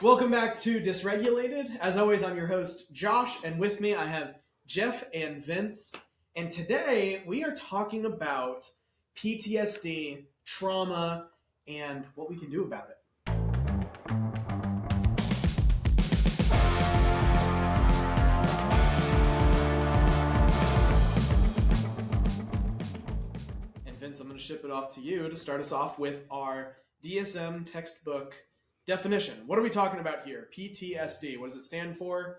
Welcome back to Dysregulated. As always, I'm your host, Josh, and with me I have Jeff and Vince. And today we are talking about PTSD, trauma, and what we can do about it. And Vince, I'm going to ship it off to you to start us off with our DSM textbook definition. What are we talking about here? PTSD. What does it stand for?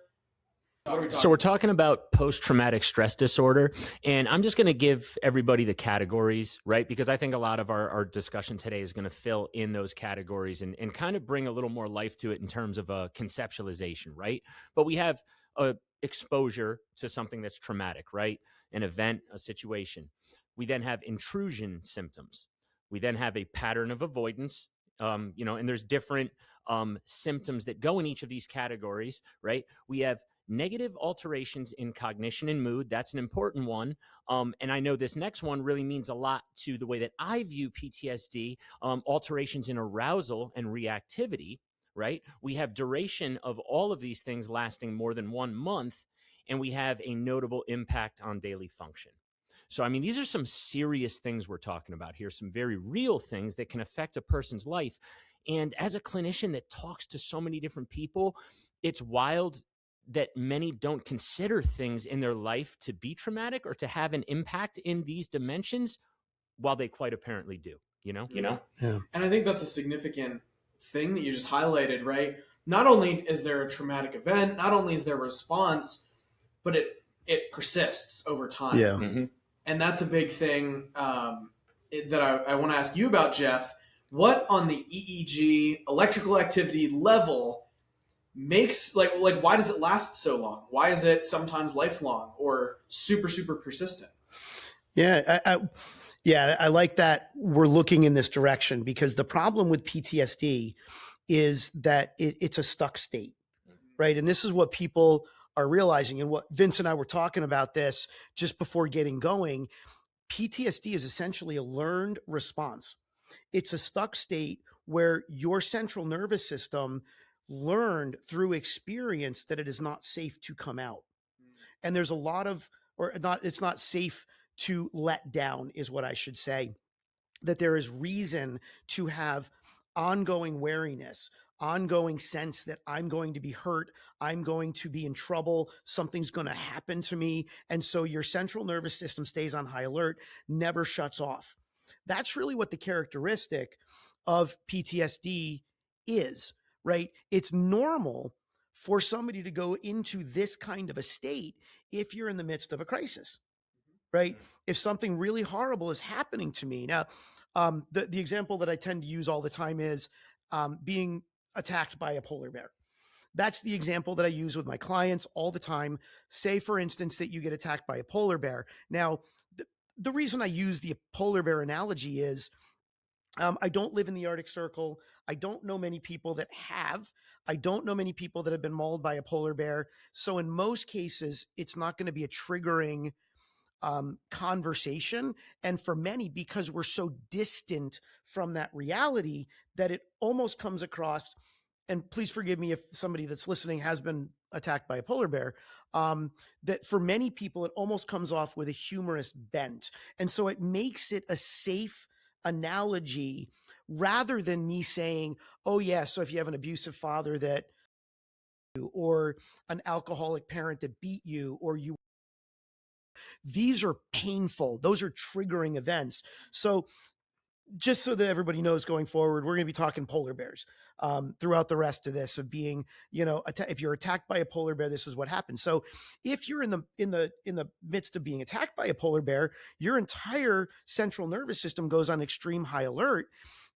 So we're talking about post-traumatic stress disorder, and I'm just going to give everybody the categories, right? Because I think a lot of our discussion today is going to fill in those categories and kind of bring a little more life to it in terms of a conceptualization, right? But we have a exposure to something that's traumatic, right? An event, a situation. We then have intrusion symptoms. We then have a pattern of avoidance, and there's different symptoms that go in each of these categories, right? We have negative alterations in cognition and mood. That's an important one. And I know this next one really means a lot to the way that I view PTSD, alterations in arousal and reactivity, right? We have duration of all of these things lasting more than 1 month, and we have a notable impact on daily function. So, I mean, these are some serious things we're talking about here, some very real things that can affect a person's life. And as a clinician that talks to so many different people, it's wild that many don't consider things in their life to be traumatic or to have an impact in these dimensions, while they quite apparently do, Yeah. And I think that's a significant thing that you just highlighted, right? Not only is there a traumatic event, not only is there a response, but it persists over time. Yeah. Mm-hmm. And that's a big thing that I want to ask you about, Jeff. What on the EEG electrical activity level makes like why does it last so long? Why is it sometimes lifelong or super persistent? Yeah, I like that we're looking in this direction, because the problem with PTSD is that it's a stuck state, right? And this is what people are realizing, and what Vince and I were talking about this just before getting going. PTSD is essentially a learned response. It's a stuck state where your central nervous system learned through experience that it is not safe to come out. And there's a lot of, it's not safe to let down, is what I should say. That there is reason to have ongoing wariness, ongoing sense that I'm going to be hurt, I'm going to be in trouble, something's going to happen to me. And so your central nervous system stays on high alert, never shuts off. That's really what the characteristic of PTSD is, right? It's normal for somebody to go into this kind of a state if you're in the midst of a crisis, right? If something really horrible is happening to me. Now, the example that I tend to use all the time is being attacked by a polar bear. That's the example that I use with my clients all the time. Say, for instance, that you get attacked by a polar bear. Now, the reason I use the polar bear analogy is I don't live in the Arctic Circle. I don't know many people that have. I don't know many people that have been mauled by a polar bear. So in most cases, it's not going to be a triggering conversation. And for many, because we're so distant from that reality, that it almost comes across, and please forgive me if somebody that's listening has been attacked by a polar bear, that for many people, it almost comes off with a humorous bent. And so it makes it a safe analogy rather than me saying, oh yeah, so if you have an abusive father that, or an alcoholic parent that beat you, or you, these are painful. Those are triggering events. So just so that everybody knows going forward, we're going to be talking polar bears throughout the rest of this, of being, if you're attacked by a polar bear, this is what happens. So if you're in the midst of being attacked by a polar bear, your entire central nervous system goes on extreme high alert,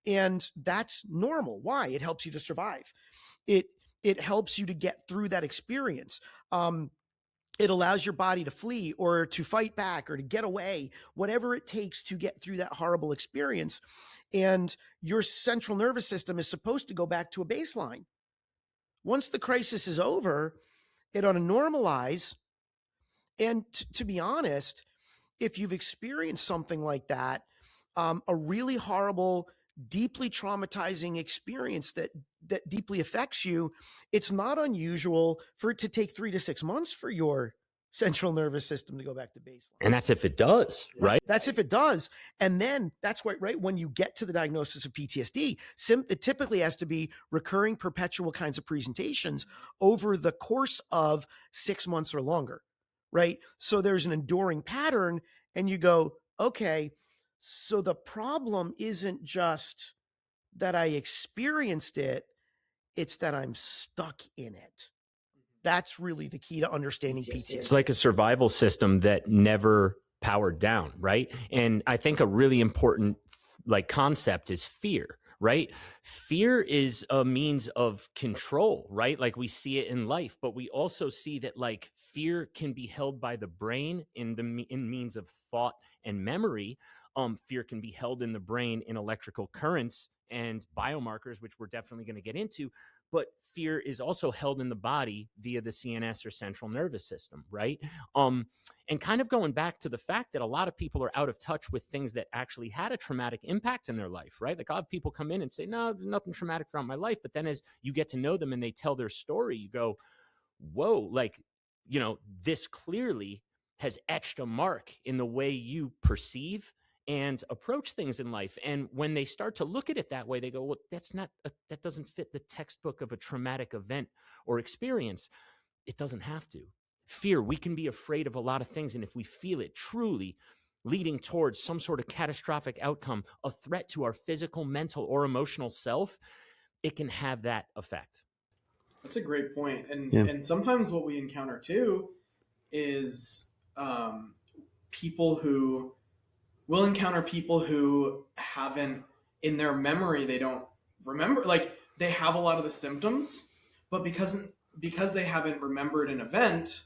and that's normal. Why? It helps you to survive. It helps you to get through that experience. It allows your body to flee or to fight back or to get away, whatever it takes to get through that horrible experience. And your central nervous system is supposed to go back to a baseline. Once the crisis is over, it ought to normalize. And to be honest, if you've experienced something like that, a really horrible deeply traumatizing experience that deeply affects you, it's not unusual for it to take 3 to 6 months for your central nervous system to go back to baseline. And that's if it does, right? That's if it does. And then that's why, right, when you get to the diagnosis of PTSD, it typically has to be recurring perpetual kinds of presentations over the course of 6 months or longer, right? So there's an enduring pattern, and you go, okay, so the problem isn't just that I experienced it, it's that I'm stuck in it. That's really the key to understanding PTSD. It's like a survival system that never powered down, right? And I think a really important concept is fear, right? Fear is a means of control, right? Like we see it in life, but we also see that like fear can be held by the brain in means of thought and memory. Fear can be held in the brain in electrical currents and biomarkers, which we're definitely going to get into. But fear is also held in the body via the CNS or central nervous system, right? And kind of going back to the fact that a lot of people are out of touch with things that actually had a traumatic impact in their life, right? Like a lot of people come in and say, no, there's nothing traumatic throughout my life. But then as you get to know them and they tell their story, you go, whoa, like, you know, this clearly has etched a mark in the way you perceive and approach things in life. And when they start to look at it that way, they go, well, that doesn't fit the textbook of a traumatic event or experience. It doesn't have to. Fear, we can be afraid of a lot of things. And if we feel it truly leading towards some sort of catastrophic outcome, a threat to our physical, mental, or emotional self, it can have that effect. That's a great point. And sometimes what we encounter too is we'll encounter people who haven't, in their memory, they don't remember, like they have a lot of the symptoms, but because they haven't remembered an event,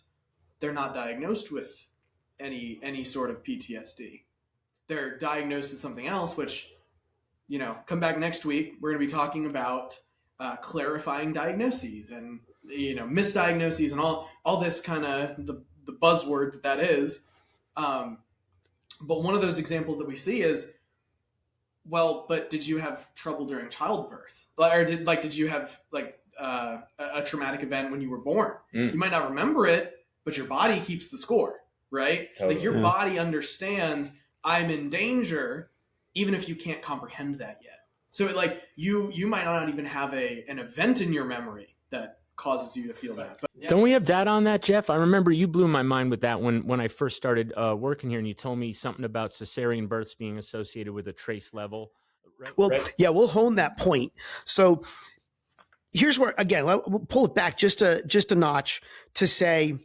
they're not diagnosed with any sort of PTSD. They're diagnosed with something else, which, you know, come back next week, we're going to be talking about clarifying diagnoses and, you know, misdiagnoses and all this kind of the buzzword that is. But one of those examples that we see is, well, but did you have trouble during childbirth? Or did you have a traumatic event when you were born? You might not remember it, but your body keeps the score, right? Totally. Like your body understands I'm in danger, even if you can't comprehend that yet. So like you might not even have an event in your memory that causes you to feel that. But don't we have data on that, Jeff? I remember you blew my mind with that when I first started working here, and you told me something about cesarean births being associated with a trace level. Right? Well, yeah, we'll hone that point. So here's where, again, we'll pull it back just a notch to say,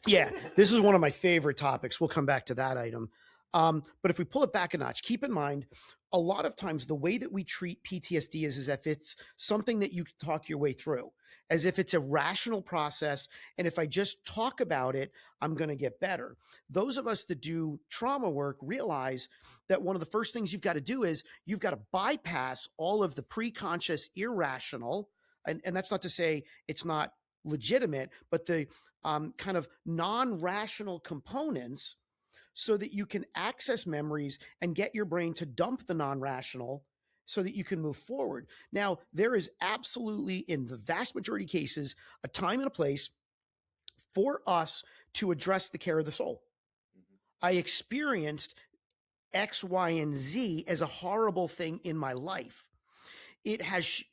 yeah, this is one of my favorite topics. We'll come back to that item. But if we pull it back a notch, keep in mind, a lot of times the way that we treat PTSD is if it's something that you can talk your way through, as if it's a rational process. And if I just talk about it, I'm going to get better. Those of us that do trauma work realize that one of the first things you've got to do is you've got to bypass all of the preconscious irrational. And that's not to say it's not legitimate, but the kind of non-rational components, so that you can access memories and get your brain to dump the non-rational so that you can move forward. Now, there is absolutely, in the vast majority of cases, a time and a place for us to address the care of the soul. I experienced X, Y, and Z as a horrible thing in my life. It has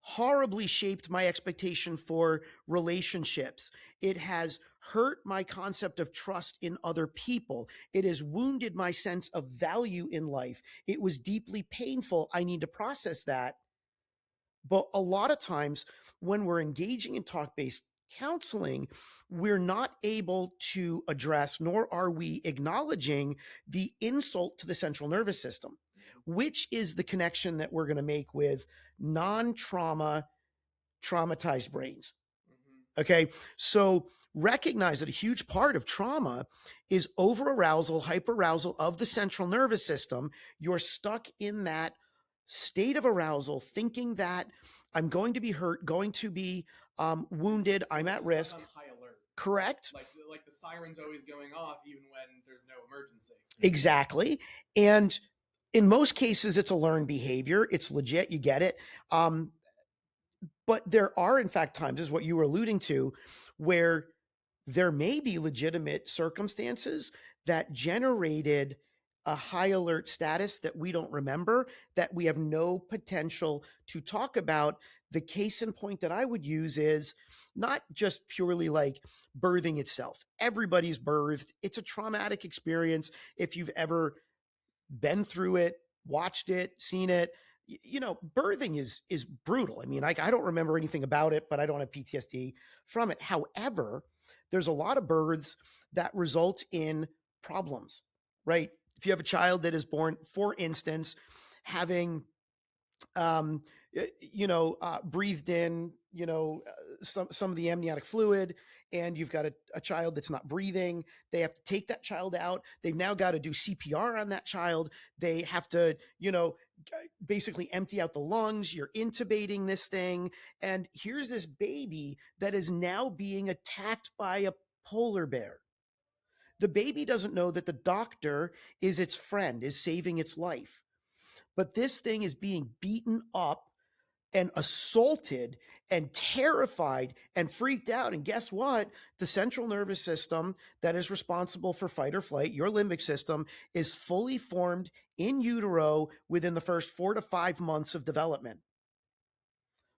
horribly shaped my expectation for relationships. It has hurt my concept of trust in other people. It has wounded my sense of value in life. It was deeply painful. I need to process that. But a lot of times when we're engaging in talk-based counseling, we're not able to address, nor are we acknowledging the insult to the central nervous system, which is the connection that we're going to make with non-trauma, traumatized brains. Okay. So recognize that a huge part of trauma is overarousal, hyperarousal of the central nervous system. You're stuck in that state of arousal, thinking that I'm going to be hurt, going to be wounded, I'm at risk. On high alert. Correct. Like the siren's always going off even when there's no emergency. Exactly. And in most cases, it's a learned behavior. It's legit. You get it. But there are, in fact, times, is what you were alluding to, where there may be legitimate circumstances that generated a high alert status that we don't remember, that we have no potential to talk about. The case in point that I would use is not just purely like birthing itself. Everybody's birthed. It's a traumatic experience. If you've ever been through it, watched it, seen it, birthing is brutal. I mean, I don't remember anything about it, but I don't have PTSD from it. However, there's a lot of births that result in problems, right? If you have a child that is born, for instance, having, breathed in, some of the amniotic fluid, and you've got a child that's not breathing. They have to take that child out. They've now got to do CPR on that child. They have to, basically empty out the lungs. You're intubating this thing. And here's this baby that is now being attacked by a polar bear. The baby doesn't know that the doctor is its friend, is saving its life. But this thing is being beaten up and assaulted and terrified and freaked out. And guess what? The central nervous system that is responsible for fight or flight, your limbic system, is fully formed in utero within the first 4 to 5 months of development.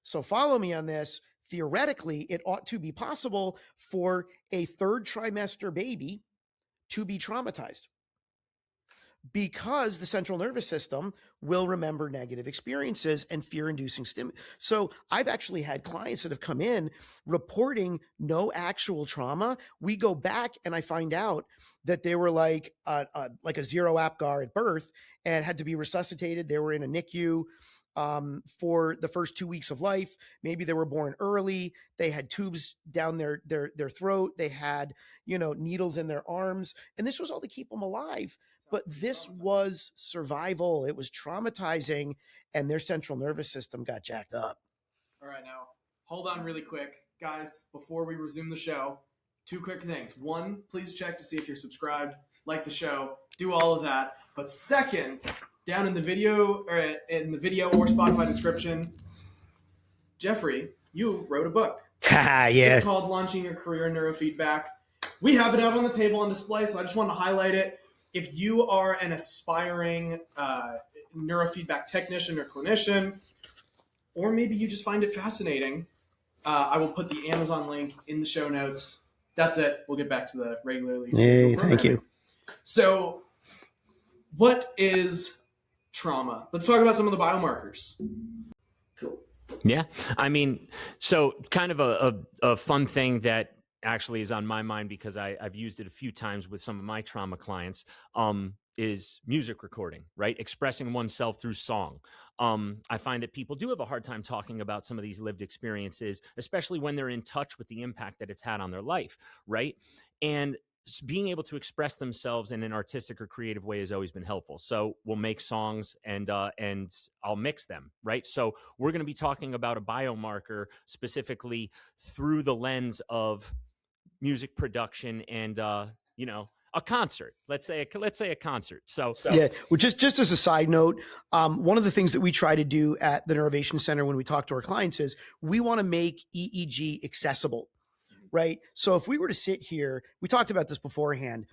So follow me on this. Theoretically, it ought to be possible for a third trimester baby to be traumatized, because the central nervous system will remember negative experiences and fear-inducing stimuli. So I've actually had clients that have come in reporting no actual trauma. We go back and I find out that they were like a zero APGAR at birth and had to be resuscitated. They were in a NICU for the first 2 weeks of life. Maybe they were born early. They had tubes down their throat. They had, needles in their arms. And this was all to keep them alive. But this was survival. It was traumatizing, and their central nervous system got jacked up. All right, now hold on really quick, guys, before we resume the show. 2 quick things. 1, please check to see if you're subscribed, like the show, do all of that. But second, down in the video or Spotify description, Jeffrey, you wrote a book. Yeah. It's called Launching Your Career in Neurofeedback. We have it out on the table on display, so I just want to highlight it. If you are an aspiring neurofeedback technician or clinician, or maybe you just find it fascinating, I will put the Amazon link in the show notes. That's it. We'll get back to the regularly scheduled programming. Thank you. So, what is trauma? Let's talk about some of the biomarkers. Cool. Yeah. I mean, so kind of a fun thing that actually is on my mind, because I've used it a few times with some of my trauma clients, is music recording, right? Expressing oneself through song. I find that people do have a hard time talking about some of these lived experiences, especially when they're in touch with the impact that it's had on their life, right? And being able to express themselves in an artistic or creative way has always been helpful. So we'll make songs and I'll mix them, right? So we're going to be talking about a biomarker specifically through the lens of music production and a concert. Let's say a concert. So yeah. Well, just as a side note, one of the things that we try to do at the Neurovation Center when we talk to our clients is we want to make EEG accessible. Right. So if we were to sit here, we talked about this beforehand.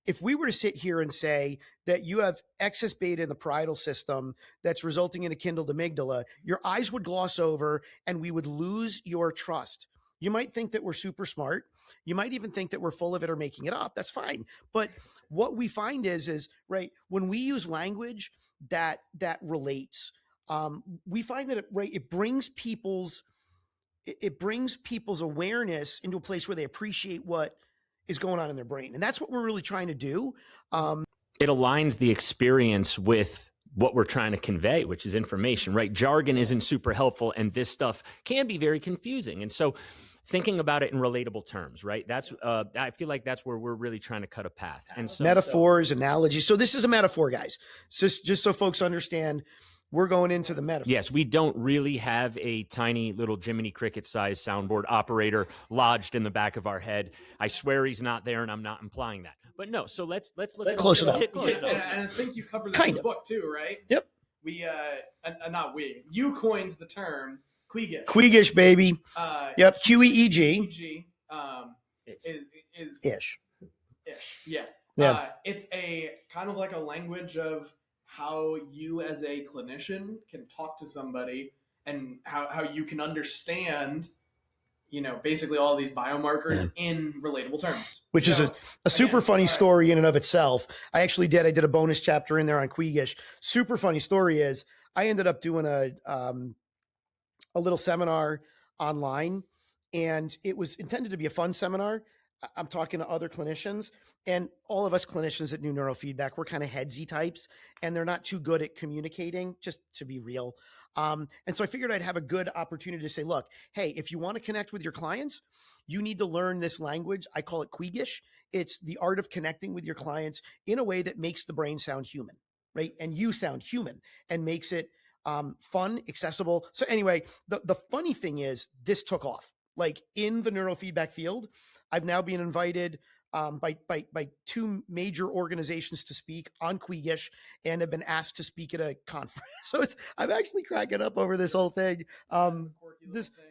If we were to sit here and say that you have excess beta in the parietal system that's resulting in a kindled amygdala, your eyes would gloss over and we would lose your trust. You might think that we're super smart. You might even think that we're full of it or making it up. That's fine. But what we find is right, when we use language that relates, we find that it brings people's awareness into a place where they appreciate what is going on in their brain. And that's what we're really trying to do. It aligns the experience with what we're trying to convey, which is information, right? Jargon isn't super helpful, and this stuff can be very confusing. And so thinking about it in relatable terms, right? That's I feel like that's where we're really trying to cut a path. And so metaphors, analogies. So this is a metaphor, guys. So just so folks understand, we're going into the metaphor. Yes, we don't really have a tiny little Jiminy Cricket sized soundboard operator lodged in the back of our head. I swear he's not there, and I'm not implying that. But no, so let's look Close enough. And I think you covered this Kind in the of. book too, right? Yep. You coined the term Queegish. Queegish, baby. Yep. QEEG. QEEG is Ish. Yeah. Yeah. It's a kind of like a language of how you as a clinician can talk to somebody and how you can understand, basically all these biomarkers in relatable terms. Which is a super funny story in and of itself. I did a bonus chapter in there on Queegish. Super funny story is I ended up doing a little seminar online, and it was intended to be a fun seminar. I'm talking to other clinicians, and all of us clinicians at New Neurofeedback, we're kind of headsy types, and they're not too good at communicating, just to be real. And so I figured I'd have a good opportunity to say, look, hey, if you want to connect with your clients, you need to learn this language. I call it Queegish. It's the art of connecting with your clients in a way that makes the brain sound human, right? And you sound human, and makes it fun, accessible. So anyway, the funny thing is this took off. Like in the neurofeedback field, I've now been invited by two major organizations to speak on Queegish, and have been asked to speak at a conference. So I'm actually cracking up over this whole thing.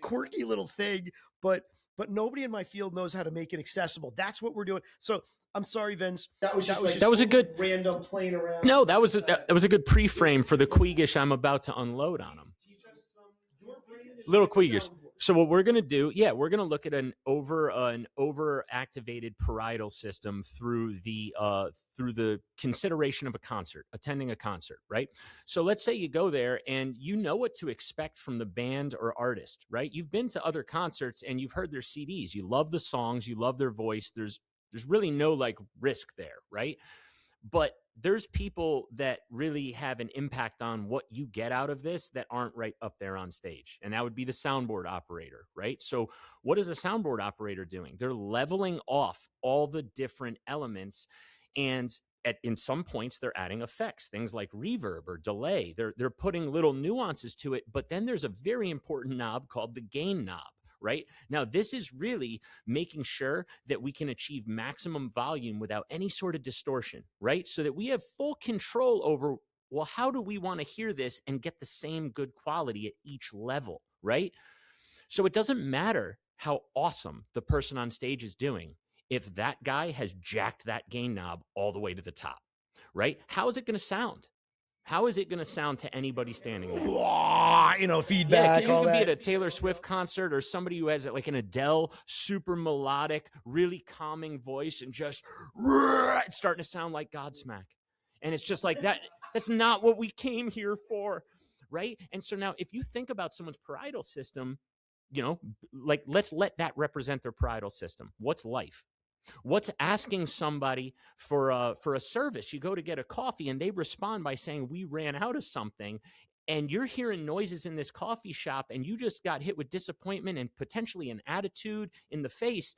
Quirky little thing, but nobody in my field knows how to make it accessible. That's what we're doing. So I'm sorry, Vince. That was a good random playing around. No, that was a good pre-frame for the Queegish I'm about to unload on him. Little Queegish. So what we're going to do, we're going to look at an overactivated parietal system through the consideration of a concert, attending a concert, right? So let's say you go there and you know what to expect from the band or artist, right? You've been to other concerts and you've heard their CDs. You love the songs, you love their voice. There's really no like risk there, right? But there's people that really have an impact on what you get out of this that aren't right up there on stage. And that would be the soundboard operator, right? So what is a soundboard operator doing? They're leveling off all the different elements, and in some points they're adding effects, things like reverb or delay. They're putting little nuances to it, but then there's a very important knob called the gain knob. Right now, this is really making sure that we can achieve maximum volume without any sort of distortion, right? So that we have full control over, well, how do we want to hear this and get the same good quality at each level, right? So it doesn't matter how awesome the person on stage is doing if that guy has jacked that gain knob all the way to the top, right? How is it going to sound? How is it going to sound to anybody standing there? Feedback. You can be at a Taylor Swift concert or somebody who has like an Adele, super melodic, really calming voice, and just it's starting to sound like Godsmack. And it's just like that. That's not what we came here for, right? And so now if you think about someone's parietal system, like let's let that represent their parietal system. What's life? What's asking somebody for a service? You go to get a coffee and they respond by saying, we ran out of something. And you're hearing noises in this coffee shop and you just got hit with disappointment and potentially an attitude in the face.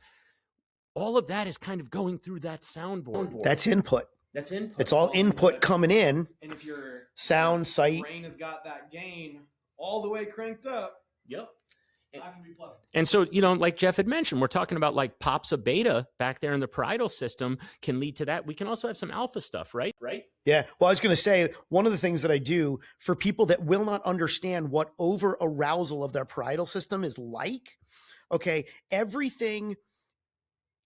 All of that is kind of going through that soundboard. That's input. It's all input coming in. And if your sound, sight, brain has got that gain all the way cranked up. Yep. Not gonna be pleasant. And so, like Jeff had mentioned, we're talking about like pops of beta back there in the parietal system can lead to that. We can also have some alpha stuff, right? Yeah. Well, I was going to say, one of the things that I do for people that will not understand what over arousal of their parietal system is like, okay, everything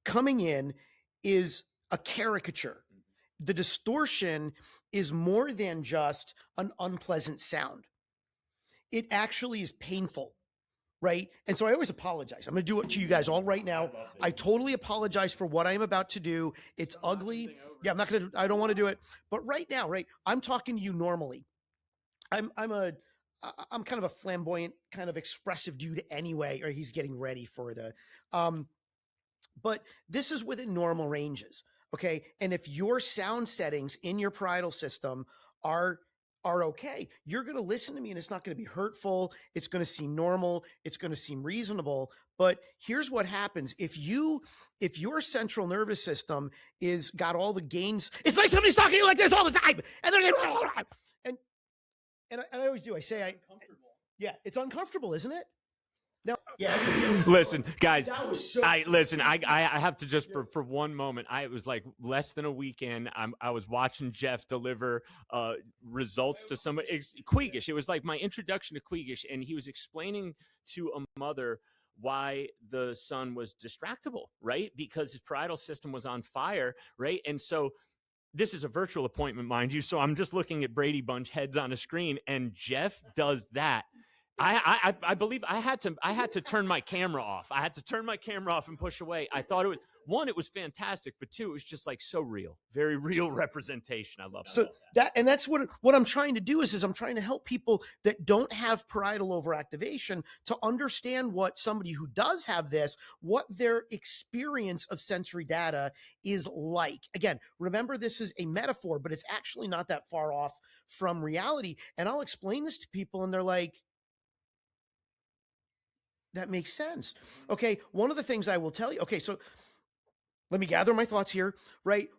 coming in is a caricature. The distortion is more than just an unpleasant sound. It actually is painful. Right. And so I always apologize. I'm going to do it to you guys all right now. I totally apologize for what I'm about to do. It's ugly. Yeah, I don't want to do it. But right now, right, I'm talking to you normally. I'm kind of a flamboyant, kind of expressive dude anyway, or he's getting ready for the, but this is within normal ranges. Okay. And if your sound settings in your parietal system are okay, you're going to listen to me and it's not going to be hurtful. It's going to seem normal. It's going to seem reasonable. But here's what happens. If your central nervous system is got all the gains, it's like somebody's talking to you like this all the time. And they're and I always do. I say, yeah, it's uncomfortable, isn't it? Now, yeah. Listen, guys, That was so I have to just for one moment. It was like less than a weekend. I was watching Jeff deliver results to somebody. Queegish. It was like my introduction to Queegish, and he was explaining to a mother why the son was distractible, right? Because his parietal system was on fire, right? And so this is a virtual appointment, mind you. So I'm just looking at Brady Bunch heads on a screen, and Jeff does that. I believe I had to turn my camera off. I had to turn my camera off and push away. I thought it was fantastic, but two, it was just like so real, very real representation. I love it. So that's what I'm trying to do is I'm trying to help people that don't have parietal overactivation to understand what somebody who does have this, what their experience of sensory data is like. Again, remember this is a metaphor, but it's actually not that far off from reality. And I'll explain this to people and they're like, that makes sense. Okay. One of the things I will tell you, okay, so let me gather my thoughts here, right?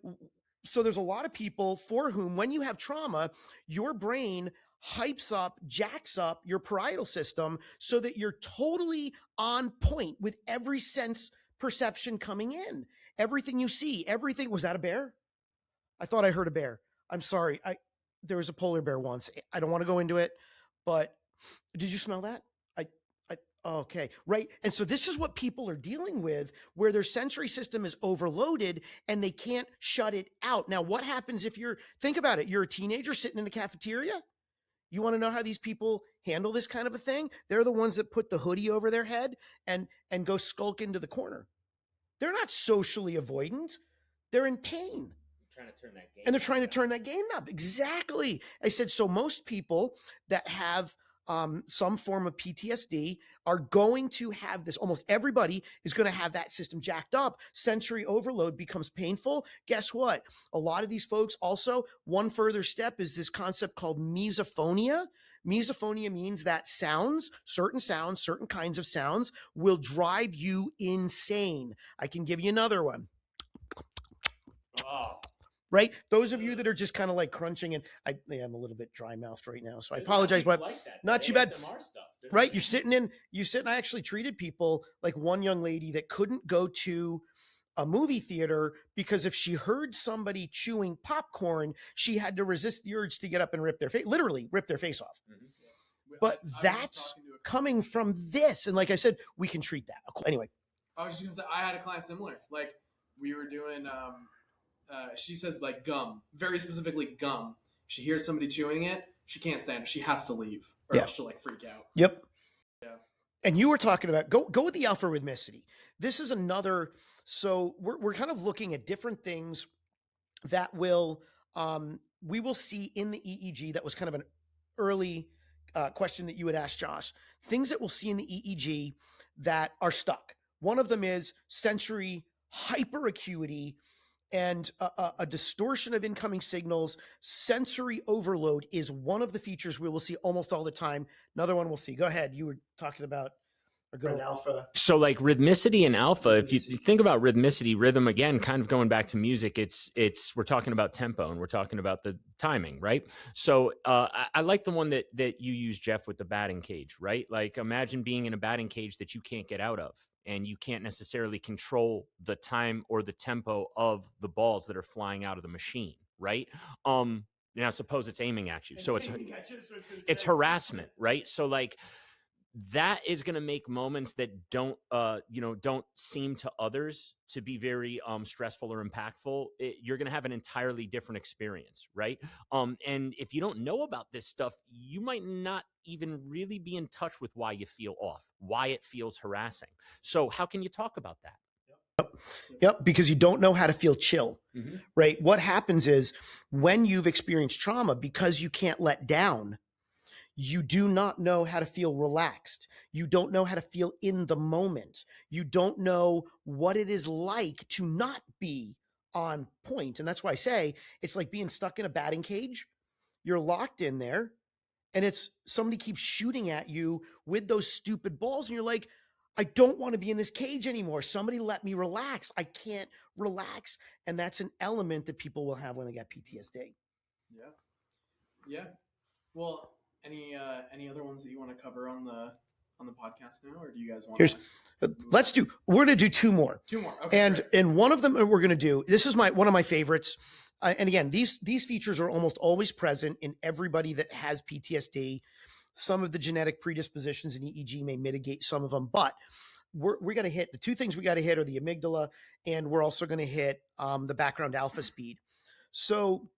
So there's a lot of people for whom when you have trauma, your brain hypes up, jacks up your parietal system so that you're totally on point with every sense perception coming in. Everything you see, everything. Was that a bear? I thought I heard a bear. I'm sorry. There was a polar bear once. I don't want to go into it, but did you smell that? Okay, right. And so this is what people are dealing with, where their sensory system is overloaded and they can't shut it out. Now, what happens if think about it, you're a teenager sitting in the cafeteria? You want to know how these people handle this kind of a thing? They're the ones that put the hoodie over their head and go skulk into the corner. They're not socially avoidant. They're in pain. And they're trying to turn that game up. Exactly. I said, so most people that have some form of PTSD are going to have this. Almost everybody is going to have that system jacked up. Sensory overload becomes painful. Guess what? A lot of these folks also, one further step is this concept called misophonia. Misophonia means that certain kinds of sounds will drive you insane. I can give you another one. Oh. Right? Those of you that are just kind of like crunching, and I am a little bit dry mouthed right now, so I apologize, but like not too bad. Stuff. Right? You're sitting. I actually treated people, like one young lady that couldn't go to a movie theater because if she heard somebody chewing popcorn, she had to resist the urge to get up and literally rip their face off. Mm-hmm. But that's coming from this. And like I said, we can treat that. Anyway. I was just going to say, I had a client similar. Like we were doing, she says like gum, very specifically gum. She hears somebody chewing it, she can't stand it. She has to leave, or else she'll like freak out. Yep. Yeah. And you were talking about go with the alpha rhythmicity. This is another. So we're kind of looking at different things that we will see in the EEG. That was kind of an early question that you had asked, Josh. Things that we'll see in the EEG that are stuck. One of them is sensory hyperacuity and a distortion of incoming signals. Sensory overload is one of the features we will see almost all the time. Another one we'll see. Go ahead. You were talking about or go to alpha. So like rhythmicity and alpha, if you think about rhythmicity, rhythm, again, kind of going back to music, it's we're talking about tempo and we're talking about the timing, right? So I like the one that you use, Jeff, with the batting cage, right? Like imagine being in a batting cage that you can't get out of, and you can't necessarily control the time or the tempo of the balls that are flying out of the machine, right? Now suppose it's aiming at you. So it's harassment, right? So like that is going to make moments that don't seem to others to be very stressful or impactful. You're going to have an entirely different experience, right? And if you don't know about this stuff, you might not even really be in touch with why you feel off, why it feels harassing. So how can you talk about that? Yep, because you don't know how to feel chill, right? What happens is when you've experienced trauma, because you can't let down, you do not know how to feel relaxed. You don't know how to feel in the moment. You don't know what it is like to not be on point. And that's why I say it's like being stuck in a batting cage. You're locked in there and it's somebody keeps shooting at you with those stupid balls. And you're like, I don't want to be in this cage anymore. Somebody let me relax. I can't relax. And that's an element that people will have when they get PTSD. Yeah. Yeah. Well, Any other ones that you want to cover on the podcast now, or do you guys want? We're going to do two more. Okay. And one of them we're going to do. This is one of my favorites. And again, these features are almost always present in everybody that has PTSD. Some of the genetic predispositions in EEG may mitigate some of them, but we're going to hit the two things we got to hit are the amygdala, and we're also going to hit the background alpha speed. So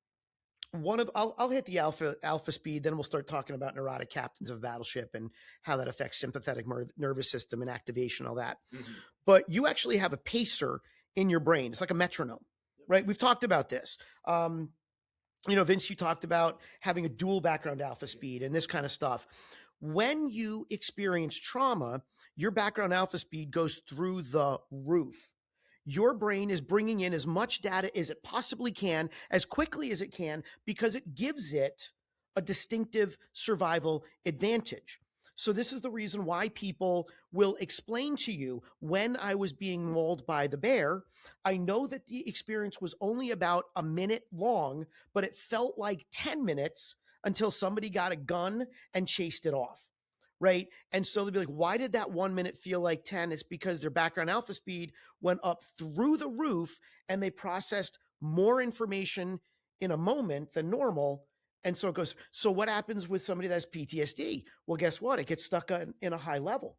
I'll hit the alpha speed, then we'll start talking about neurotic captains of battleship and how that affects sympathetic nervous system and activation, all that. Mm-hmm. But you actually have a pacer in your brain. It's like a metronome, right? We've talked about this. Vince, you talked about having a dual background alpha speed and this kind of stuff. When you experience trauma, your background alpha speed goes through the roof. Your brain is bringing in as much data as it possibly can, as quickly as it can, because it gives it a distinctive survival advantage. So this is the reason why people will explain to you, when I was being mauled by the bear, I know that the experience was only about a minute long, but it felt like 10 minutes until somebody got a gun and chased it off. Right. And so they'll be like, why did that 1 minute feel like 10? It's because their background alpha speed went up through the roof and they processed more information in a moment than normal. And so it goes. So what happens with somebody that has PTSD? Well, guess what? It gets stuck in a high level.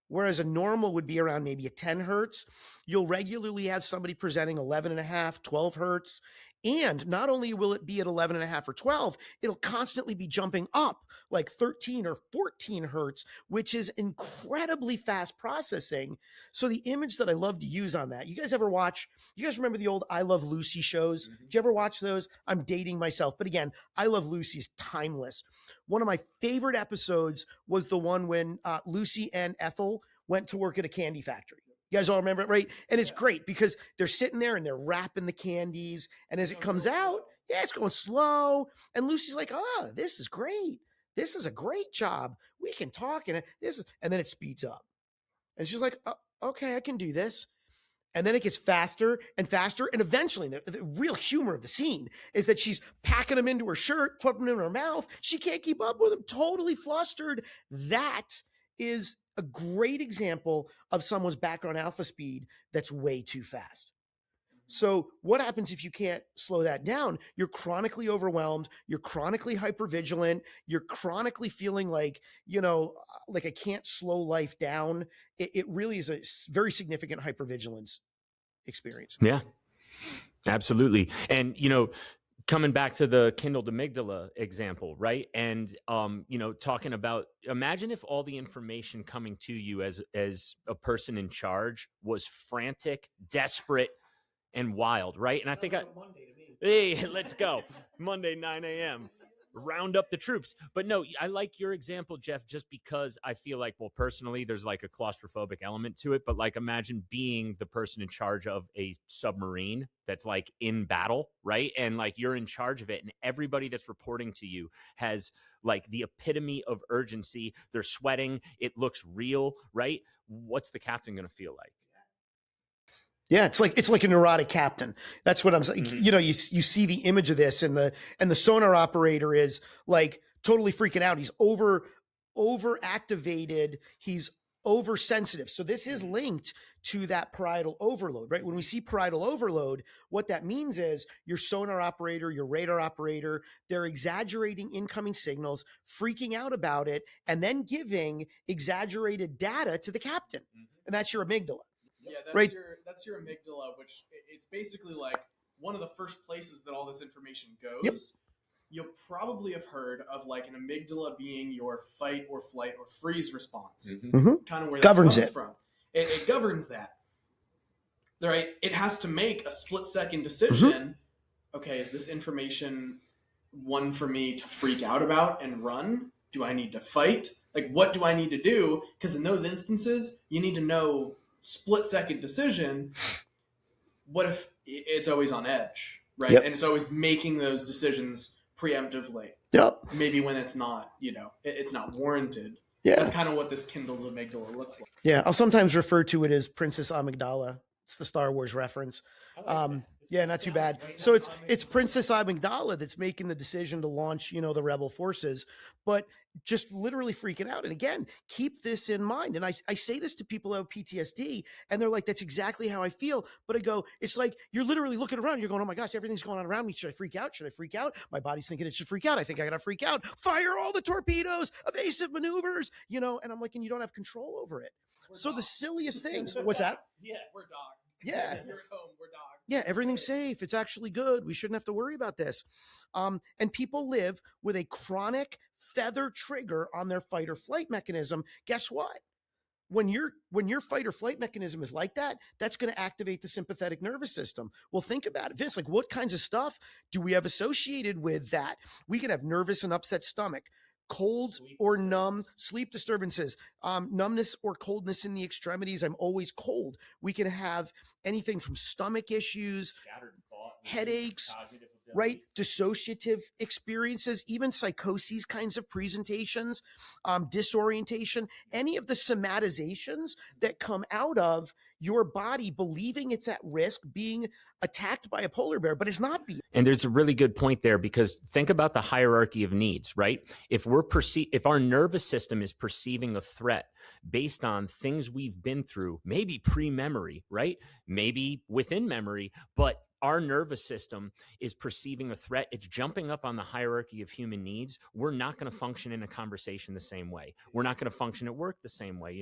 Whereas a normal would be around maybe a 10 hertz. You'll regularly have somebody presenting 11.5, 12 hertz. And not only will it be at 11.5 or 12, it'll constantly be jumping up like 13 or 14 hertz, which is incredibly fast processing. So the image that I love to use on that, you guys remember the old I Love Lucy shows? Mm-hmm. Did you ever watch those? I'm dating myself. But again, I Love Lucy is timeless. One of my favorite episodes was the one when Lucy and Ethel went to work at a candy factory. You guys all remember it, right? And it's great because they're sitting there and they're wrapping the candies. And as it comes out, it's going slow. And Lucy's like, oh, this is great. This is a great job. We can talk. And then it speeds up. And she's like, oh, okay, I can do this. And then it gets faster and faster. And eventually, the real humor of the scene is that she's packing them into her shirt, putting them in her mouth. She can't keep up with them, totally flustered. That is a great example of someone's background alpha speed that's way too fast. So what happens if you can't slow that down? You're chronically overwhelmed. You're chronically hypervigilant. You're chronically feeling like I can't slow life down. It really is a very significant hypervigilance experience. Yeah, absolutely. And, coming back to the kindled amygdala example, right? And, talking about, imagine if all the information coming to you as a person in charge was frantic, desperate, and wild, right? And I think hey, let's go. Monday, 9 a.m. Round up the troops. But no, I like your example, Jeff, just because I feel like, well, personally, there's like a claustrophobic element to it. But like, imagine being the person in charge of a submarine that's like in battle, right? And like you're in charge of it, and everybody that's reporting to you has like the epitome of urgency. They're sweating. It looks real, right? What's the captain going to feel like? Yeah, it's like a neurotic captain. That's what I'm saying. Mm-hmm. You see the image of this, and the sonar operator is like totally freaking out. He's over activated. He's oversensitive. So this is linked to that parietal overload, right? When we see parietal overload, what that means is your sonar operator, your radar operator, they're exaggerating incoming signals, freaking out about it, and then giving exaggerated data to the captain. Mm-hmm. And that's your amygdala. Yeah, that's your amygdala, which it's basically like one of the first places that all this information goes. Yep. You'll probably have heard of like an amygdala being your fight or flight or freeze response. Mm-hmm. Kind of where that comes from. It governs that. Right? It has to make a split-second decision. Mm-hmm. Okay, is this information one for me to freak out about and run? Do I need to fight? Like, what do I need to do? Because in those instances, you need to know split-second decision. What if it's always on edge, right? Yep. And it's always making those decisions preemptively. Yep. Maybe when it's not, it's not warranted. Yeah. That's kind of what this kindled amygdala looks like. Yeah. I'll sometimes refer to it as Princess Amygdala. It's the Star Wars reference. Yeah, not too bad. So it's Princess Amidala that's making the decision to launch, the rebel forces, but just literally freaking out. And again, keep this in mind. And I say this to people who have PTSD, and they're like, that's exactly how I feel. But I go, it's like you're literally looking around, you're going, oh my gosh, everything's going on around me. Should I freak out? Should I freak out? My body's thinking it should freak out. I think I gotta freak out. Fire all the torpedoes, evasive maneuvers, and I'm like, and you don't have control over it. So the silliest things. What's that? Yeah, we're dogged. Yeah. You're at home, we're dogged. Yeah, everything's safe. It's actually good. We shouldn't have to worry about this. And people live with a chronic feather trigger on their fight or flight mechanism. Guess what? When your fight or flight mechanism is like that, that's going to activate the sympathetic nervous system. Well, think about it, Vince. Like, what kinds of stuff do we have associated with that? We can have nervous and upset stomach, cold or numb sleep disturbances, numbness or coldness in the extremities. I'm always cold. We can have anything from stomach issues, headaches, right? Dissociative experiences, even psychoses kinds of presentations, disorientation, any of the somatizations that come out of your body believing it's at risk being attacked by a polar bear, but it's not being. And there's a really good point there, because think about the hierarchy of needs, right? If our nervous system is perceiving a threat based on things we've been through, maybe pre-memory, right? Maybe within memory, but our nervous system is perceiving a threat. It's jumping up on the hierarchy of human needs. We're not going to function in a conversation the same way. We're not going to function at work the same way,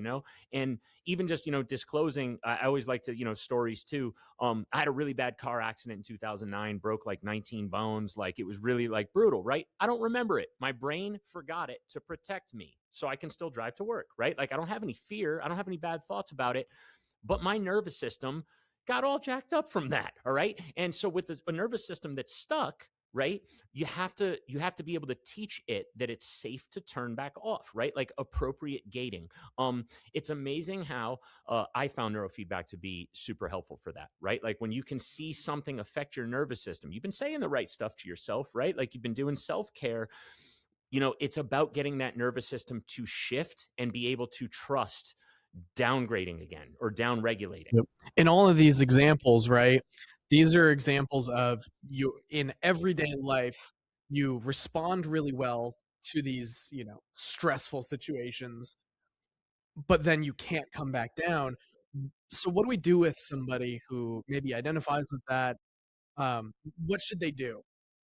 And even just, disclosing, I always like to, stories too. I had a really bad car accident in 2009, broke like 19 bones. Like, it was really like brutal, right? I don't remember it. My brain forgot it to protect me so I can still drive to work, right? Like, I don't have any fear. I don't have any bad thoughts about it, but my nervous system got all jacked up from that. All right. And so with a nervous system that's stuck, right, you have to be able to teach it that it's safe to turn back off, right? Like appropriate gating. It's amazing how I found neurofeedback to be super helpful for that, right? Like when you can see something affect your nervous system, you've been saying the right stuff to yourself, right? Like you've been doing self-care. It's about getting that nervous system to shift and be able to trust downgrading again or down-regulating. Yep. In all of these examples, right, these are examples of you in everyday life, you respond really well to these, stressful situations, but then you can't come back down. So what do we do with somebody who maybe identifies with that? What should they do?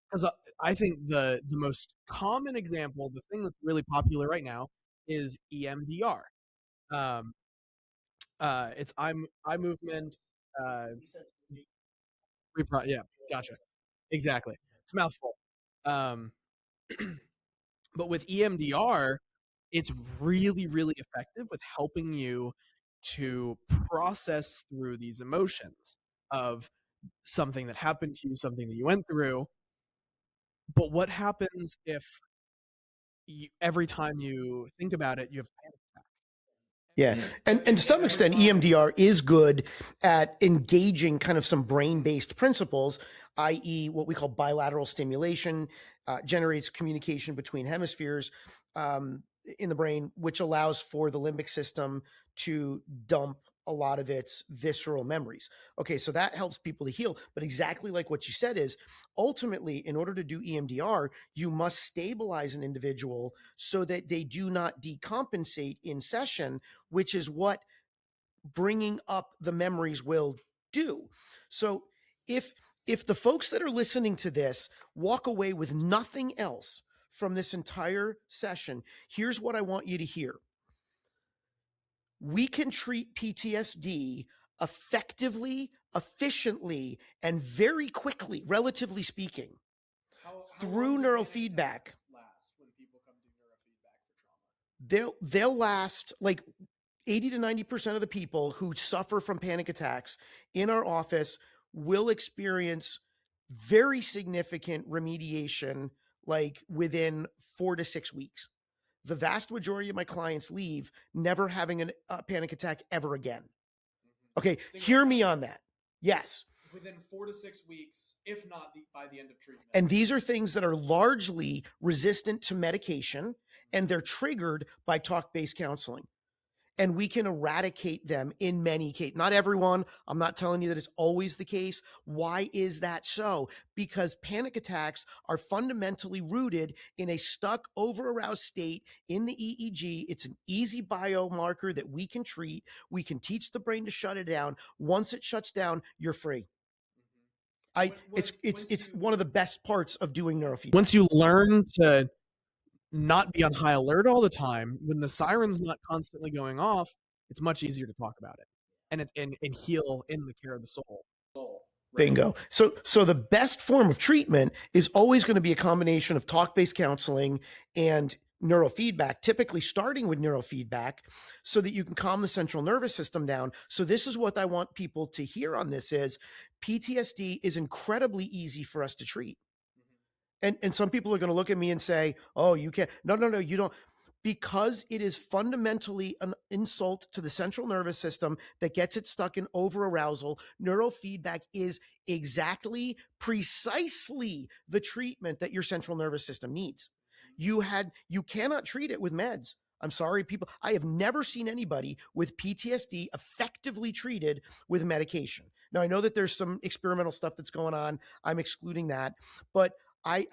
Because I think the most common example, the thing that's really popular right now, is EMDR. It's eye movement. Yeah, gotcha. Exactly. It's a mouthful. But with EMDR, it's really, really effective with helping you to process through these emotions of something that happened to you, something that you went through. But what happens if every time you think about it, you have panic attack? Yeah. And to some extent, EMDR is good at engaging kind of some brain-based principles, i.e. what we call bilateral stimulation, generates communication between hemispheres in the brain, which allows for the limbic system to dump a lot of its visceral memories. Okay, so that helps people to heal. But exactly like what you said is, ultimately, in order to do EMDR, you must stabilize an individual so that they do not decompensate in session, which is what bringing up the memories will do. So if the folks that are listening to this walk away with nothing else from this entire session, here's what I want you to hear. We can treat PTSD effectively, efficiently, and very quickly, relatively speaking, through neurofeedback. When people come to neurofeedback for trauma? They'll last like 80 to 90% of the people who suffer from panic attacks in our office will experience very significant remediation, like within 4 to 6 weeks. The vast majority of my clients leave never having a panic attack ever again. Okay, hear me on that. Yes. Within 4 to 6 weeks, if not by the end of treatment. And these are things that are largely resistant to medication, and they're triggered by talk-based counseling. and we can eradicate them in many cases. Not everyone. I'm not telling you that it's always the case. Why is that so? Because panic attacks are fundamentally rooted in a stuck, over-aroused state in the EEG. It's an easy biomarker that we can treat. We can teach the brain to shut it down. Once it shuts down, you're free. It's one of the best parts of doing neurofeedback. Once you learn to not be on high alert all the time, when the siren's not constantly going off, it's much easier to talk about it and heal in the care of the soul. Right? Bingo. So the best form of treatment is always going to be a combination of talk-based counseling and neurofeedback, typically starting with neurofeedback so that you can calm the central nervous system down. So this is what I want people to hear on this is PTSD is incredibly easy for us to treat. And some people are going to look at me and say, oh, you can't. No, you don't. Because it is fundamentally an insult to the central nervous system that gets it stuck in over-arousal, neurofeedback is exactly, precisely the treatment that your central nervous system needs. You cannot treat it with meds. I'm sorry, people. I have never seen anybody with PTSD effectively treated with medication. Now, I know that there's some experimental stuff that's going on. I'm excluding that. But I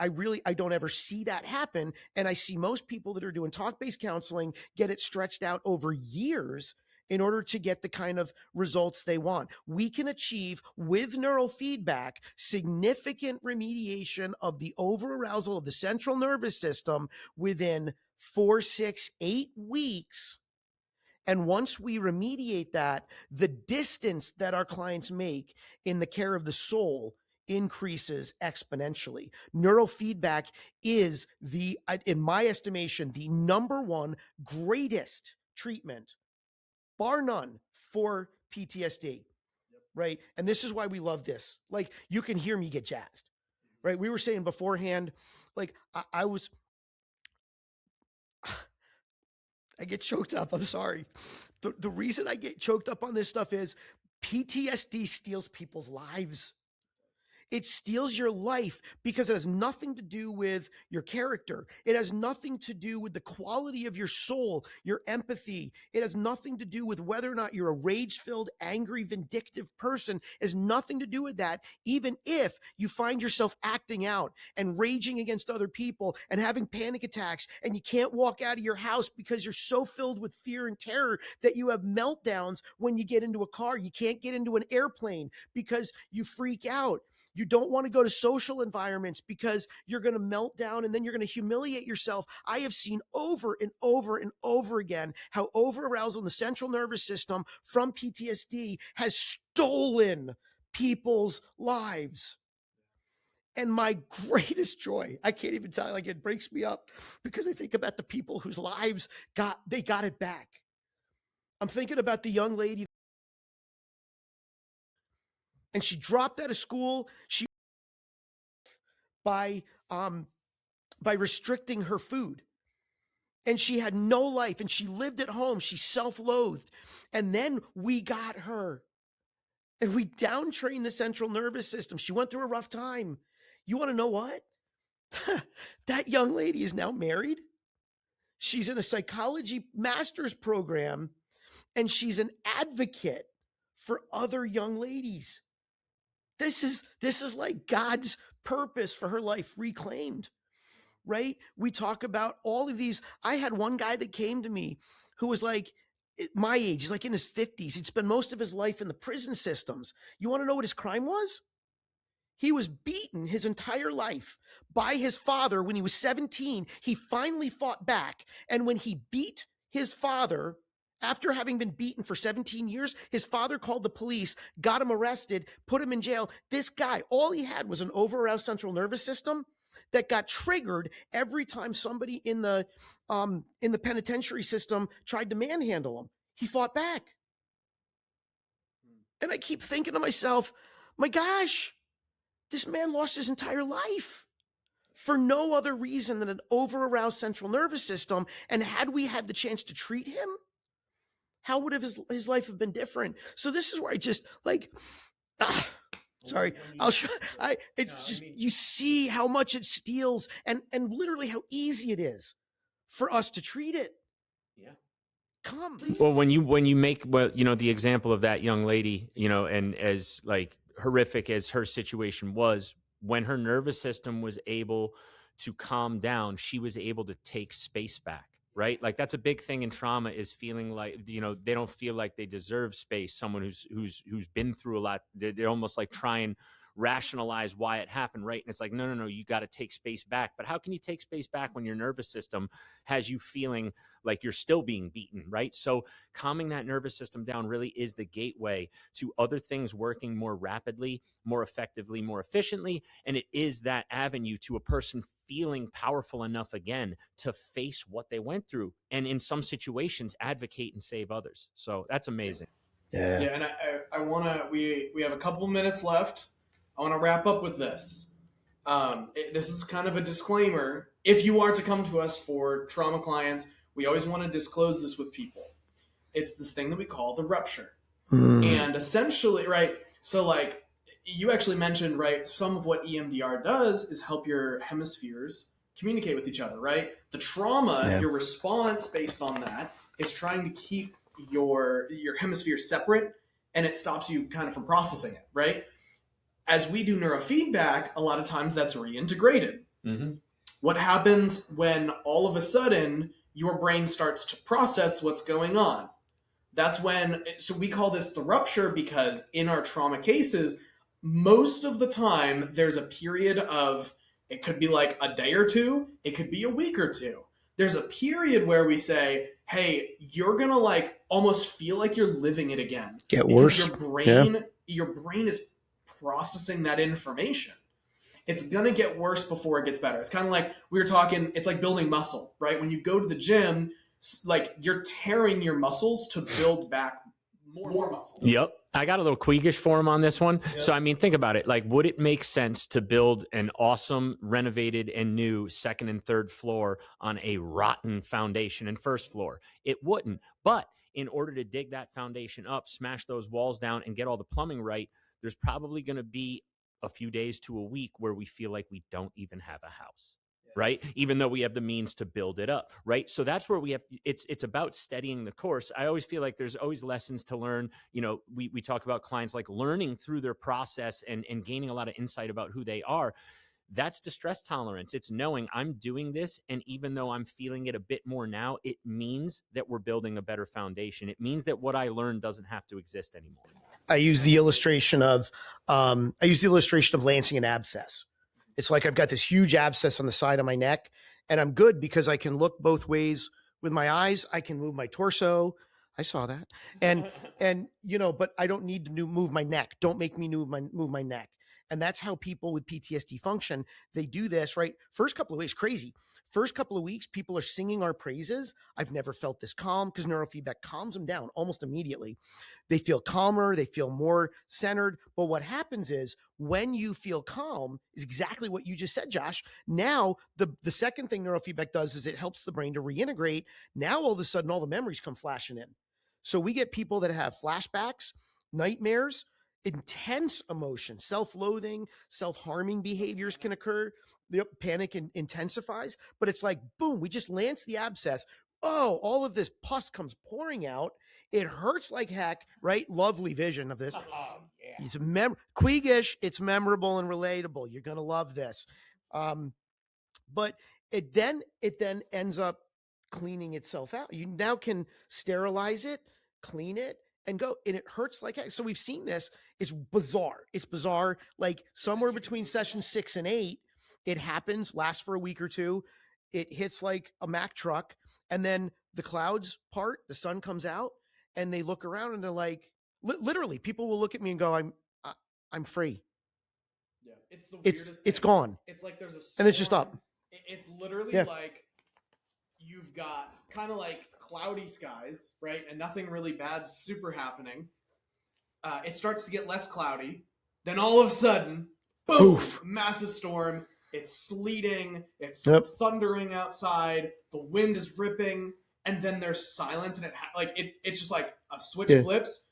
don't ever see that happen. And I see most people that are doing talk-based counseling get it stretched out over years in order to get the kind of results they want. We can achieve with neurofeedback significant remediation of the overarousal of the central nervous system within 4, 6, 8 weeks. And once we remediate that, the distance that our clients make in the care of the soul increases exponentially. Neurofeedback is in my estimation, the number one greatest treatment, bar none, for PTSD, right? And this is why we love this. Like, you can hear me get jazzed, right? We were saying beforehand, like I get choked up. I'm sorry. The reason I get choked up on this stuff is PTSD steals people's lives. It steals your life because it has nothing to do with your character. It has nothing to do with the quality of your soul, your empathy. It has nothing to do with whether or not you're a rage-filled, angry, vindictive person. It has nothing to do with that, even if you find yourself acting out and raging against other people and having panic attacks, and you can't walk out of your house because you're so filled with fear and terror that you have meltdowns when you get into a car. You can't get into an airplane because you freak out. You don't want to go to social environments because you're going to melt down and then you're going to humiliate yourself. I have seen over and over and over again how over-arousal in the central nervous system from PTSD has stolen people's lives. And my greatest joy, I can't even tell you, like, it breaks me up because I think about the people whose lives got it back. I'm thinking about the young lady, and she dropped out of school. She by restricting her food. And she had no life, and she lived at home. She self-loathed. And then we got her, and we downtrained the central nervous system. She went through a rough time. You want to know what? That young lady is now married. She's in a psychology master's program, and she's an advocate for other young ladies. This is like God's purpose for her life reclaimed, right? We talk about all of these. I had one guy that came to me who was like my age. He's like in his 50s. He'd spent most of his life in the prison systems. You want to know what his crime was? He was beaten his entire life by his father when he was 17. He finally fought back. And when he beat his father, after having been beaten for 17 years, his father called the police, got him arrested, put him in jail. This guy, all he had was an over-aroused central nervous system that got triggered every time somebody in the penitentiary system tried to manhandle him. He fought back. And I keep thinking to myself, my gosh, this man lost his entire life for no other reason than an over-aroused central nervous system. And had we had the chance to treat him, how would his life have been different? So this is where I just like, sorry, I'll show. You see how much it steals, and literally how easy it is for us to treat it. Yeah. come. Well, when you make, well, the example of that young lady, and as like horrific as her situation was, when her nervous system was able to calm down, she was able to take space back. Right. Like that's a big thing in trauma, is feeling like, they don't feel like they deserve space. Someone who's been through a lot, they're almost like try and rationalize why it happened. Right. And it's like, no, you got to take space back. But how can you take space back when your nervous system has you feeling like you're still being beaten? Right. So calming that nervous system down really is the gateway to other things working more rapidly, more effectively, more efficiently. And it is that avenue to a person feeling powerful enough again to face what they went through, and in some situations advocate and save others. So that's amazing. Yeah. Yeah, and I want to. We have a couple minutes left. I want to wrap up with this. This is kind of a disclaimer. If you are to come to us for trauma clients, we always want to disclose this with people. It's this thing that we call the rupture. And essentially, right, so like you actually mentioned, right, some of what EMDR does is help your hemispheres communicate with each other, right? The trauma, your response based on that is trying to keep your hemispheres separate, and it stops you kind of from processing it, right? As we do neurofeedback, a lot of times that's reintegrated. Mm-hmm. What happens when all of a sudden your brain starts to process what's going on? That's when, so we call this the rupture, because in our trauma cases, most of the time there's a period of, it could be like a day or two, it could be a week or two. There's a period where we say, hey, you're going to like almost feel like you're living it again. Get worse. Your brain is processing that information. It's going to get worse before it gets better. It's kind of like we were talking, it's like building muscle, right? When you go to the gym, like you're tearing your muscles to build back more muscle. Yep. I got a little queegish for him on this one. Yep. So, I mean, think about it. Like, would it make sense to build an awesome, renovated and new second and third floor on a rotten foundation and first floor? It wouldn't. But in order to dig that foundation up, smash those walls down and get all the plumbing right, there's probably going to be a few days to a week where we feel like we don't even have a house. Right? Even though we have the means to build it up. Right. So that's where we have, it's about steadying the course. I always feel like there's always lessons to learn. We talk about clients like learning through their process and gaining a lot of insight about who they are. That's distress tolerance. It's knowing I'm doing this, and even though I'm feeling it a bit more now, it means that we're building a better foundation. It means that what I learned doesn't have to exist anymore. I use the illustration of lancing an abscess. It's like I've got this huge abscess on the side of my neck, and I'm good because I can look both ways with my eyes. I can move my torso. I saw that. And but I don't need to move my neck. Don't make me move my neck. And that's how people with PTSD function. They do this, right? First couple of weeks, crazy. First couple of weeks, people are singing our praises. I've never felt this calm, because neurofeedback calms them down almost immediately. They feel calmer. They feel more centered. But what happens is when you feel calm is exactly what you just said, Josh. Now, the second thing neurofeedback does is it helps the brain to reintegrate. Now, all of a sudden, all the memories come flashing in. So we get people that have flashbacks, nightmares, intense emotion, self-loathing, self-harming behaviors can occur. The panic intensifies, but it's like, boom, we just lance the abscess. Oh, all of this pus comes pouring out. It hurts like heck, right? Lovely vision of this. Oh, yeah. It's Queegish. It's memorable and relatable. You're going to love this. But it then ends up cleaning itself out. You now can sterilize it, clean it, and go, and it hurts like heck. So we've seen this. It's bizarre. It's bizarre. Like somewhere between session 6 and 8, it happens, lasts for a week or two. It hits like a Mack truck, and then the clouds part, the sun comes out, and they look around and they're like, literally, people will look at me and go, I'm free. Yeah, it's the weirdest thing. It's gone. It's like there's a storm. And it's just up. It's literally like you've got kind of like cloudy skies, right? And nothing really bad super happening. It starts to get less cloudy. Then all of a sudden, boom, Oof. Massive storm. It's sleeting. It's thundering outside. The wind is ripping. And then there's silence. And it's just like a switch flips.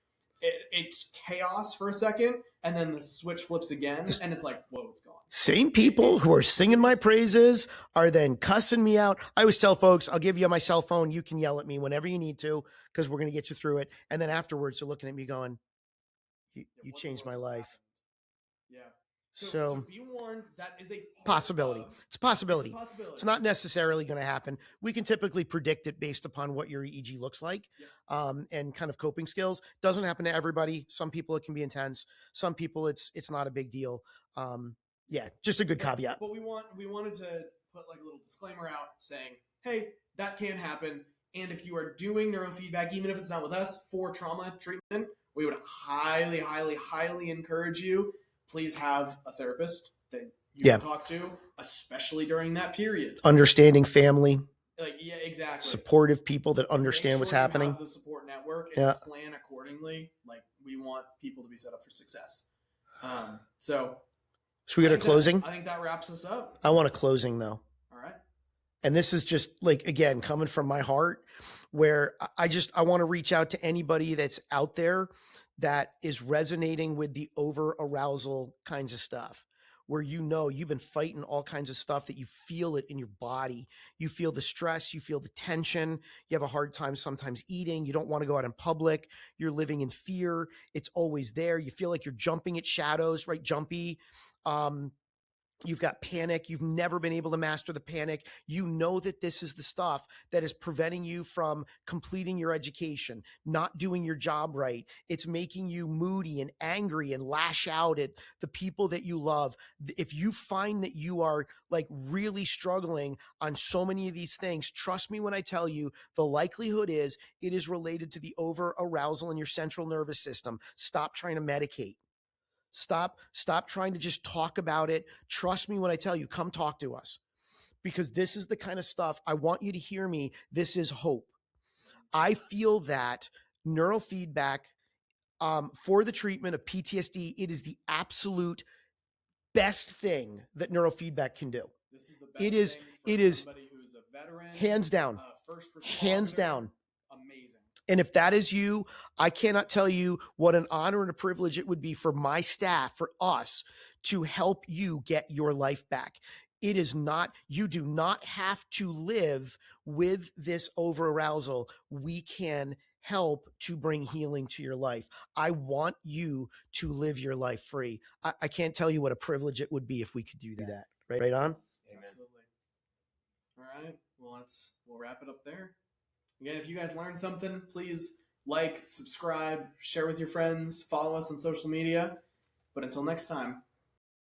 it's chaos for a second, and then the switch flips again, and it's like, whoa, it's gone. Same people who are singing my praises are then cussing me out. I always tell folks, I'll give you my cell phone. You can yell at me whenever you need to, because we're going to get you through it. And then afterwards, they're looking at me going, you changed my life. Yeah. So be warned, that is a possibility. It's a possibility. It's a possibility. It's not necessarily going to happen. We can typically predict it based upon what your EEG looks like, and kind of coping skills. Doesn't happen to everybody. Some people it can be intense. Some people it's not a big deal. Yeah, just a good caveat. But we wanted to put like a little disclaimer out saying, hey, that can happen. And if you are doing neurofeedback, even if it's not with us, for trauma treatment, we would highly, highly, highly encourage you. Please have a therapist that you can talk to, especially during that period. Understanding family. Yeah, exactly. Supportive people that understand what's happening. Have the support network and plan accordingly. Like, we want people to be set up for success. So we get a closing? I think that wraps us up. I want a closing though. All right. And this is just like, again, coming from my heart, where I want to reach out to anybody that's out there that is resonating with the over arousal kinds of stuff, where you've been fighting all kinds of stuff, that you feel it in your body. You feel the stress, you feel the tension, you have a hard time sometimes eating, you don't want to go out in public, you're living in fear, it's always there, you feel like you're jumping at shadows, right? Jumpy. You've got panic. You've never been able to master the panic. You know that this is the stuff that is preventing you from completing your education, not doing your job right. It's making you moody and angry and lash out at the people that you love. If you find that you are like really struggling on so many of these things, trust me when I tell you, the likelihood is it is related to the over arousal in your central nervous system. Stop trying to medicate. Stop trying to just talk about it. Trust me when I tell you, come talk to us, because this is the kind of stuff I want you to hear me. This is hope. I feel that neurofeedback for the treatment of PTSD, it is the absolute best thing that neurofeedback can do. This is the best it is somebody who's a veteran, hands down, first responder, hands down. Amazing. And if that is you, I cannot tell you what an honor and a privilege it would be for my staff, for us, to help you get your life back. It is not, you do not have to live with this over arousal. We can help to bring healing to your life. I want you to live your life free. I can't tell you what a privilege it would be if we could do that. Right on? Amen. Absolutely. All right. Well, we'll wrap it up there. Again, if you guys learned something, please like, subscribe, share with your friends, follow us on social media. But until next time.